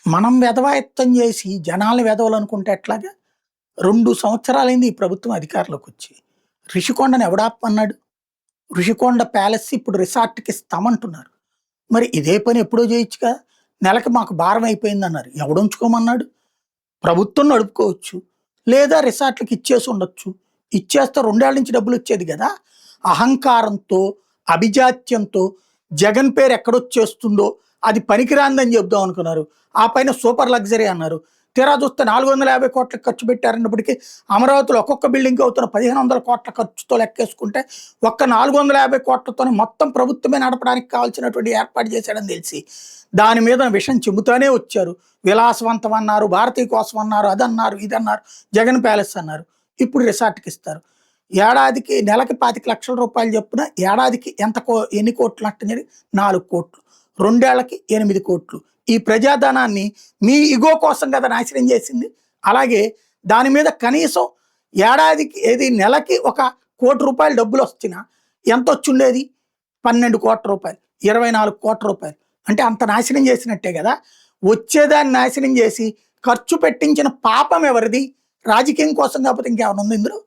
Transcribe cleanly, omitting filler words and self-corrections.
మనం వెధవాయత్తం చేసి జనాల్ని వెధవలనుకుంటే ఎట్లాగా? 2 సంవత్సరాలైంది ఈ ప్రభుత్వం అధికారంలోకొచ్చి. రిషికొండని ఎవడాపమన్నాడు? ఋషికొండ ప్యాలెస్ ఇప్పుడు రిసార్ట్‌కి ఇస్తామంటున్నారు. మరి ఇదే పని ఎప్పుడో చేయొచ్చుగా? నెలకి మాకు భారం అయిపోయిందన్నారు. ఎవడుంచుకోమన్నాడు? ప్రభుత్వం నడుపుకోవచ్చు. లేదా రిసార్ట్‌లకి ఇచ్చేసి ఉండొచ్చు. ఇచ్చేస్తే 2 ఏళ్ల నుంచి డబ్బులొచ్చేది గదా! అహంకారంతో, అభిజాత్యంతో జగన్ పేరు ఎక్కడొచ్చేస్తుందో అది పనికిరానిదని చెప్దాం అనుకున్నారు. ఆ పైన సూపర్ లగ్జరీ అన్నారు. తీరా చూస్తే 450,00,00,000 ఖర్చు పెట్టారన్నప్పటికీ అమరావతిలో ఒక్కొక్క బిల్డింగ్‌కి అవుతున్న 1,500,00,00,000 ఖర్చుతో లెక్కేసుకుంటే ఒక్క 450,00,00,000తోనే మొత్తం ప్రభుత్వమే నడపడానికి కావాల్సినటువంటి ఏర్పాటు చేశాడని తెలిసి దాని మీద విషం చెబుతానే వచ్చారు. విలాసవంతం అన్నారు, భారతీయ కోసం అన్నారు, అదన్నారు, ఇదన్నారు, జగన్ ప్యాలెస్ అన్నారు. ఇప్పుడు రిసార్ట్‌కి ఇస్తారు. ఏడాదికి నెలకి 25,00,000 రూపాయలు చొప్పున ఏడాదికి ఎన్ని కోట్లు నష్టం జరిగి 4 కోట్లు. 2 ఏళ్లకి 8 కోట్లు. ఈ ప్రజాధనాన్ని మీ ఇగో కోసం కదా నాశనం చేసింది. అలాగే దాని మీద కనీసం ఏడాదికి నెలకి ఒక ₹1,00,00,000 డబ్బులొచ్చినా ఎంతొచ్చుండేది? 12,00,00,000 రూపాయలు. 24,00,00,000 రూపాయలు. అంటే అంత నాశనం చేసినట్టే గదా! వచ్చేదాన్ని నాశనం చేసి ఖర్చు పెట్టించిన పాపం ఎవరిది? రాజకీయం కోసం కాకపోతే ఇంకేమైనా ఉందా ఇందులో?